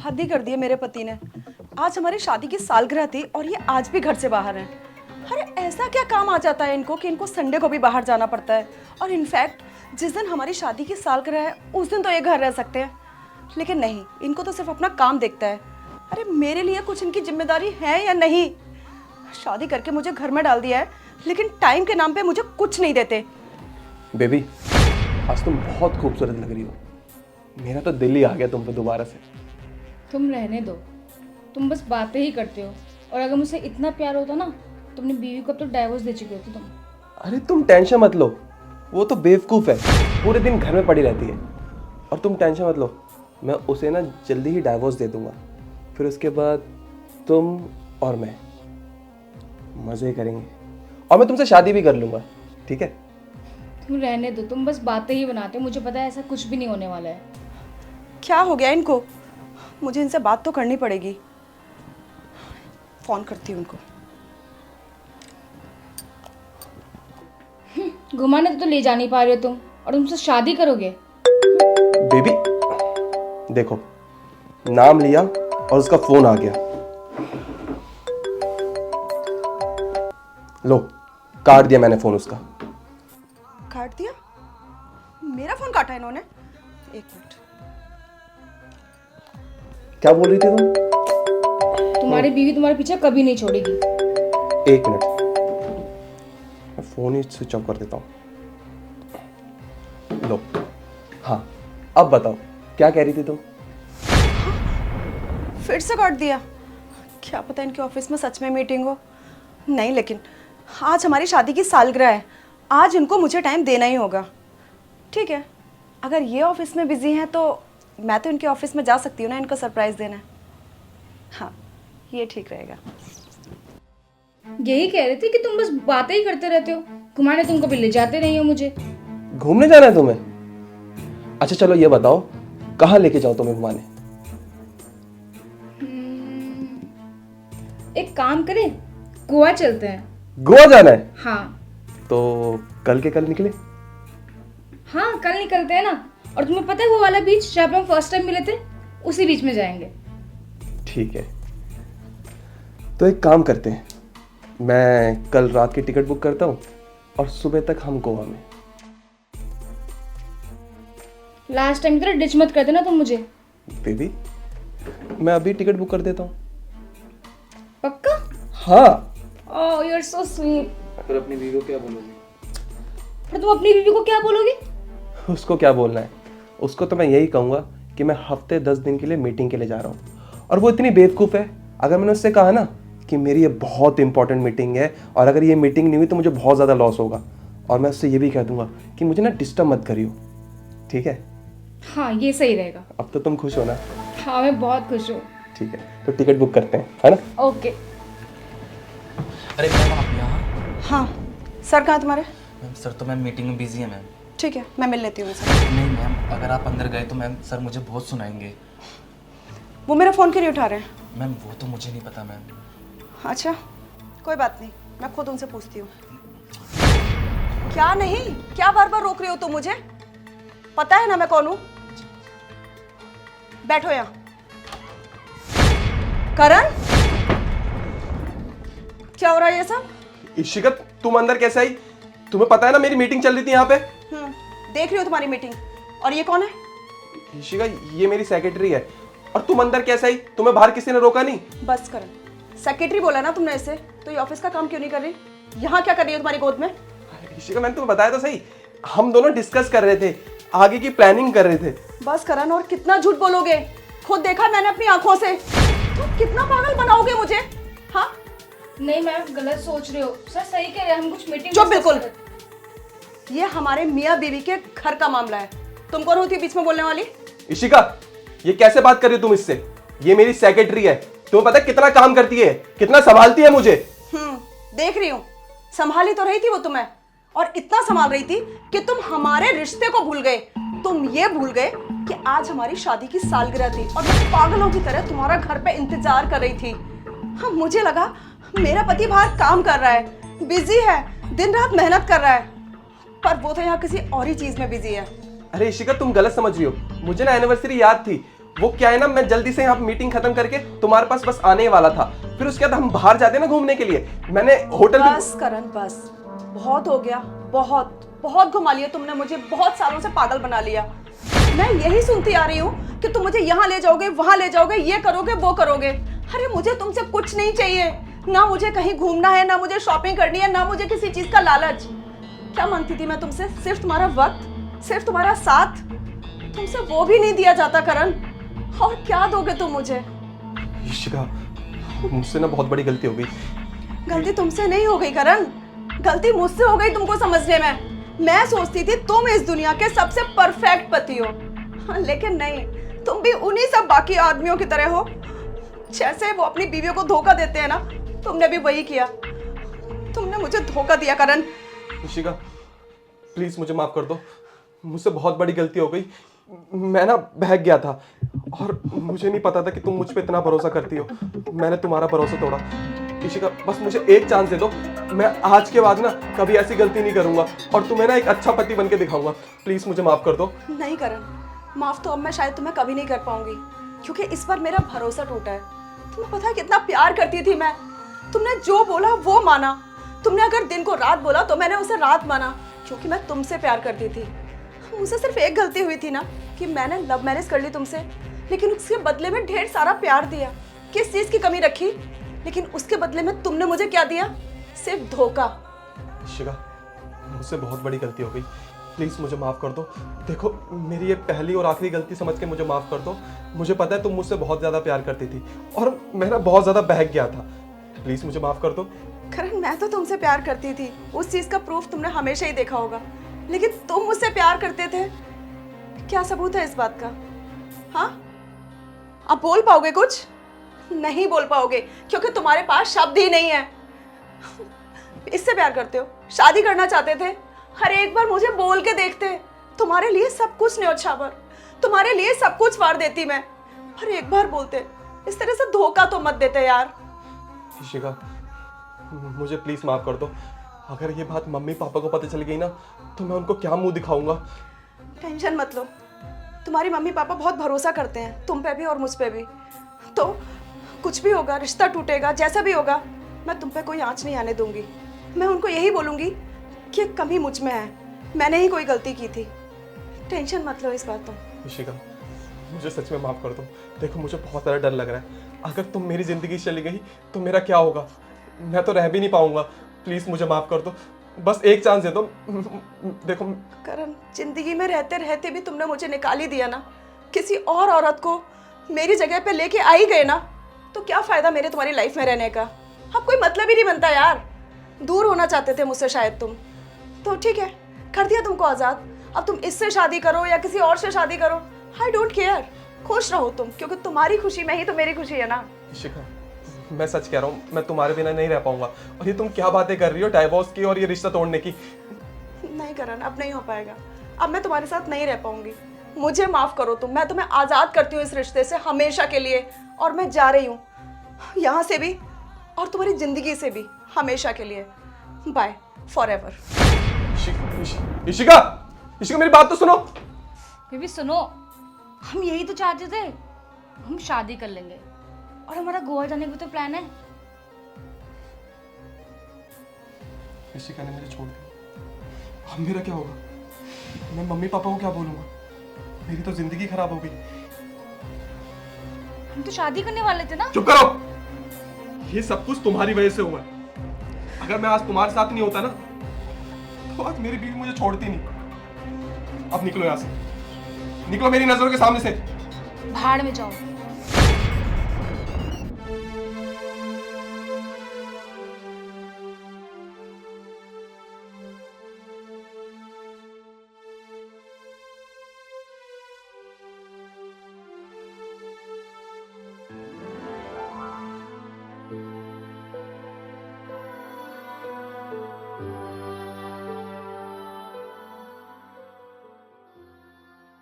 हद ही कर दी है मेरे पति ने। आज हमारी शादी की सालगिरह थी और ये आज भी घर से बाहर हैं। अरे ऐसा क्या काम आ जाता है इनको कि इनको संडे को भी बाहर जाना पड़ता है। और इनफैक्ट जिस दिन हमारी शादी की सालगिरह है उस दिन तो ये घर रह सकते हैं, लेकिन नहीं, इनको तो सिर्फ अपना काम देखता है। अरे मेरे लिए कुछ इनकी जिम्मेदारी है या नहीं? शादी करके मुझे घर में डाल दिया है, लेकिन टाइम के नाम पे मुझे कुछ नहीं देते। बेबी, आज तुम बहुत खूबसूरत लग रही हो। मेरा तो दिल ही आ गया तुम पे दोबारा से। तुम रहने दो, तुम बस बातें ही करते हो। और अगर मुझसे इतना प्यार होता ना तो अपनी बीवी को अब तो डाइवोर्स दे चुके होते तुम। अरे तुम टेंशन मत लो, वो तो बेवकूफ़ है, पूरे दिन घर में पड़ी रहती है। और तुम टेंशन मत लो, मैं उसे ना जल्दी ही डाइवोर्स दे दूंगा। फिर उसके बाद तुम और मैं मज़े करेंगे और मैं तुमसे शादी भी कर लूँगा, ठीक है? तुम रहने दो, तुम बस बातें ही बनाते हो। मुझे पता है ऐसा कुछ भी नहीं होने वाला है। क्या हो गया इनको? मुझे इनसे बात तो करनी पड़ेगी। फोन करती हूँ उनको। घुमाने तो ले जा नहीं पा रहे हो तुम, और तुमसे शादी करोगे? बेबी देखो, नाम लिया और उसका फोन आ गया। लो, काट दिया मैंने फोन उसका। काट दिया? मेरा फोन काटा इन्होंने? एक मिनट। क्या बोल रही थी तुम? तुम्हारी बीवी तुम्हारे पीछे कभी नहीं छोड़ेगी। एक मिनट, मैं फोन ही स्विच ऑफ कर देता हूँ। लो, हाँ, अब बताओ क्या कह रही थी तुम? फिर से काट दिया? क्या पता इनके ऑफिस में सच में मीटिंग हो। नहीं, लेकिन आज हमारी शादी की सालगिरह है, आज इनको मुझे टाइम देना ही होगा। ठीक है, अगर ये ऑफिस में बिजी हैं तो मैं तो इनके ऑफिस में जा सकती हूँ ना इनको सरप्राइज देना। हाँ, ये ठीक रहेगा। यही कह रही थी कि तुम बस बातें ही करते रहते हो। घुमाने तुम कभी ले जाते नहीं हो मुझे। घूमने जाना है तुम्हें? अच्छा चलो ये बताओ, कहाँ लेके जाओ तुम्हें घुमाने? एक काम करें, गोवा चलते हैं। गोवा जाना है? हाँ। तो कल के कल निकले? हाँ, कल निकलते हैं ना। और तुम्हें पता है वो वाला बीच जहाँ पे हम फर्स्ट टाइम मिले थे, उसी बीच में जाएंगे। ठीक है, तो एक काम करते हैं, मैं कल रात की टिकट बुक करता हूँ और सुबह तक हम गोवा में। लास्ट टाइम की तरह डिच मत कर देना तुम मुझे। बेबी, मैं अभी टिकट बुक कर देता हूँ। पक्का? हाँ। ओह, यू आर सो स्वीट। फिर अपनी बीवी को क्या बोलोगी? पर तुम अपनी बीवी को क्या बोलोगे? उसको क्या बोलना है? उसको तो मैं यही कहूँगा कि मैं हफ्ते 10 दिन के लिए मीटिंग के लिए जा रहा हूँ। और वो इतनी बेवकूफ़ है, अगर मैंने उससे कहा ना कि मेरी ये बहुत इंपॉर्टेंट मीटिंग है और अगर ये मीटिंग नहीं हुई तो मुझे बहुत ज़्यादा लॉस होगा, और मैं उससे ये भी कह दूंगा कि मुझे ना डिस्टर्ब मत करियो, ठीक है? हाँ, ये सही रहेगा। अब तो तुम खुश हो ना? हाँ, मैं बहुत खुश हूँ। ठीक है, तो टिकट बुक करते हैं, है ना? ओके। अरे मैम, आप यहाँ? हाँ सर, कहाँ तुम्हारे? मैम सर तो मैम मीटिंग में बिजी है मैम। ठीक है, मैं मिल लेती हूँ उनसे। नहीं मैम, अगर आप अंदर गए तो मैम सर मुझे बहुत सुनाएंगे। वो मेरा फ़ोन क्यों नहीं उठा रहे हैं? मैम वो तो मुझे नहीं पता मैम। अच्छा, कोई बात नहीं, मैं खुद उनसे पूछती हूँ। क्या नहीं, क्या बार बार रोक रही हो तुम मुझे? पता है ना मैं कौन हूँ। बैठो यहाँ। करण, क्या हो रहा है ये सब? इशिका, तुम अंदर कैसे आई? तुम्हें पता है ना मेरी मीटिंग चल रही थी यहाँ पे। देख रही हो तुम्हारी मीटिंग। और ये कौन है? इशिका, ये मेरी सेक्रेटरी है। और तुम अंदर कैसे आई? तुम्हें बाहर किसी ने रोका नहीं? बस करण, सेक्रेटरी बोला ना तुमने इसे, तो ये ऑफिस का काम क्यों नहीं कर रही? यहाँ क्या कर रही हो तुम्हारी गोद में? इशिका, मैंने तुम्हें बताया तो सही, हम दोनों डिस्कस कर रहे थे, आगे की प्लानिंग कर रहे थे। बस करण, और कितना झूठ बोलोगे? खुद देखा मैंने अपनी आंखों से। तुम कितना पागल बनाओगे मुझे? हाँ, नहीं मैम, गलत सोच रहे हो। सर सही कह रहे हैं, हम कुछ मीटिंग। चुप बिल्कुल। ये हमारे मियाँ बीवी के घर का मामला है। तुम कौन होती है बीच में बोलने वाली? इशिका, ये कैसे बात कर रही हो तुम इससे? ये मेरी सेक्रेटरी है, तुम्हें पता है कितना काम करती है, कितना संभालती है मुझे। देख रही हूँ, संभाली तो रही थी वो तुम्हें, और इतना संभाल रही थी कि तुम हमारे रिश्ते को भूल गए। तुम ये भूल गए कि आज हमारी शादी की सालगिरह थी और मैं पागलों की तरह तुम्हारा घर पे इंतजार कर रही थी। हाँ, मुझे लगा मेरा पति बाहर काम कर रहा है, बिजी है, दिन रात मेहनत कर रहा है, पर वो तो यहाँ किसी और ही चीज में बिजी है। अरे इशिका, तुम गलत समझ रही हो। मुझे ना एनिवर्सरी याद थी, वो क्या है ना, मैं जल्दी से यहाँ मीटिंग खत्म करके तुम्हारे पास बस आने ही वाला था। फिर उसके बाद हम बाहर जाते हैं ना घूमने के लिए। मैंने होटल में बस करण बस, बहुत हो गया, बहुत बहुत घुमा लिया तुमने मुझे, बहुत सालों से पागल बना लिया। मैं यही सुनती आ रही हूँ कि तुम मुझे यहाँ ले जाओगे, वहां ले जाओगे, ये करोगे, वो करोगे। अरे मुझे तुमसे कुछ नहीं चाहिए, ना मुझे कहीं घूमना है, ना मुझे शॉपिंग करनी है, ना मुझे किसी चीज का लालच। क्या मांगती थी मैं तुमसे? सिर्फ तुम्हारा वक्त, सिर्फ तुम्हारा साथ। तुमसे वो भी नहीं दिया जाता करण, और क्या दोगे तुम मुझे? इशिका, मुझसे ना बहुत बड़ी गलती हो गई। गलती तुमसे नहीं हो गई करण, गलती मुझसे हो गई तुमको समझने में। मैं सोचती थी तुम इस दुनिया के सबसे परफेक्ट पति हो, हाँ, लेकिन नहीं, तुम भी उन्हीं सब बाकी आदमियों की तरह हो, जैसे वो अपनी बीवियों को धोखा देते हैं ना, तुमने भी वही किया। तुमने मुझे धोखा दिया करण। इशिका, प्लीज मुझे माफ कर दो, मुझसे बहुत बड़ी गलती हो गई। मैं ना बहक गया था और मुझे नहीं पता था कि तुम मुझ पे इतना भरोसा करती हो। मैंने तुम्हारा भरोसा तोड़ा। इशिका, बस मुझे एक चांस दे दो, मैं आज के बाद ना कभी ऐसी गलती नहीं करूंगा और तुम्हें ना एक अच्छा पति बन के दिखाऊंगा। प्लीज मुझे माफ कर दो। नहीं करण, माफ तो अब मैं शायद तुम्हें कभी नहीं कर पाऊंगी, क्योंकि इस बार मेरा भरोसा टूटा है। तुम्हें पता है कितना प्यार करती थी मैं, तुमने जो बोला वो माना। तुमने अगर दिन को रात बोला तो मैंने उसे रात माना, क्योंकि मैं तुमसे प्यार करती थी। मुझसे सिर्फ एक गलती हुई थी ना, कि मैंने लव मैरिज कर ली तुमसे, लेकिन उसके बदले में ढेर सारा प्यार दिया। किस चीज की कमी रखी? लेकिन उसके बदले में तुमने मुझे क्या दिया? सिर्फ धोखा। इशिका, मुझसे बहुत बड़ी गलती हो गई, प्लीज मुझे माफ कर दो। देखो, मेरी ये पहली और आखिरी गलती समझ के मुझे माफ कर दो। मुझे पता है तुम मुझसे बहुत ज्यादा प्यार करती थी और मैं ना बहुत ज्यादा बहक गया था। प्लीज मुझे माफ कर दो। करण, मैं तो तुमसे प्यार करती थी, उस चीज का प्रूफ तुमने हमेशा ही देखा होगा, लेकिन तुम मुझसे प्यार करते थे। क्या सबूत है इस बात का? हाँ, अब बोल पाओगे कुछ? नहीं बोल पाओगे, क्योंकि तुम्हारे पास शब्द ही नहीं है। इससे प्यार करते हो, शादी करना चाहते थे, हर एक बार मुझे बोल के देखते। तुम्हारे लिए सब कुछ न्योछावर, तुम्हारे लिए सब कुछ वार देती मैं, पर एक बार बोलते। इस तरह से धोखा तो मत देते यार। इशिका, मुझे प्लीज माफ कर दो। अगर ये बात मम्मी पापा को पता चल गई ना, तो मैं उनको क्या मुंह दिखाऊंगा। टेंशन मत लो, तुम्हारी मम्मी पापा बहुत भरोसा करते हैं तुम पे भी और मुझ पे भी। तो कुछ भी होगा, रिश्ता टूटेगा, जैसा भी होगा, मैं तुम पे कोई आंच नहीं आने दूंगी। मैं उनको यही बोलूंगी कि कमी मुझ में है, मैंने ही कोई गलती की थी। टेंशन मत लो इस बात। तो इशिका, मुझे सच में माफ कर दो। देखो, मुझे बहुत ज़्यादा डर लग रहा है। अगर तुम मेरी ज़िंदगी से चली गई तो मेरा क्या होगा? मैं तो रह भी नहीं पाऊंगा। प्लीज़ मुझे माफ़ कर दो, बस एक चांस दे दो। देखो करण, जिंदगी में रहते रहते भी तुमने मुझे निकाल ही दिया ना, किसी और औरत को मेरी जगह पे लेके आ ही गए ना, तो क्या फ़ायदा मेरे तुम्हारी लाइफ में रहने का? अब कोई मतलब ही नहीं बनता यार। दूर होना चाहते थे मुझसे शायद तुम, तो ठीक है, कर दिया तुमको आज़ाद। अब तुम इससे शादी करो या किसी और से शादी करो, आई डोंट केयर। खुश रहो तुम, क्योंकि तुम्हारी खुशी में ही तो मेरी खुशी है ना। इशिका, मैं सच कह रहा हूँ, मैं तुम्हारे बिना नहीं रह पाऊंगा। और ये तुम क्या बातें कर रही हो डाइवोर्स की और ये रिश्ता तोड़ने की? नहीं करण, अब नहीं हो पाएगा। अब मैं तुम्हारे साथ नहीं रह पाऊंगी, मुझे माफ करो तुम। मैं तुम्हें आज़ाद करती हूँ इस रिश्ते से हमेशा के लिए, और मैं जा रही हूँ यहाँ से भी और तुम्हारी जिंदगी से भी हमेशा के लिए। Bye, forever. Ishika, Ishika, मेरी बात तो सुनो। फिर भी सुनो, हम यही तो चाहते थे, हम शादी कर लेंगे और हमारा गोवा जाने का तो प्लान है। इशिका ने मुझे छोड़ दिया, अब मेरा क्या होगा? मैं मम्मी पापा को क्या बोलूंगा? मेरी तो जिंदगी खराब हो गई। हम तो शादी करने वाले थे ना। चुप करो, ये सब कुछ तुम्हारी वजह से हुआ है। अगर मैं आज तुम्हारे साथ नहीं होता ना, तो आज मेरी बीवी मुझे छोड़ती नहीं। अब निकलो यहाँ से, निकलो मेरी नजरों के सामने से। भाड़ में जाओ।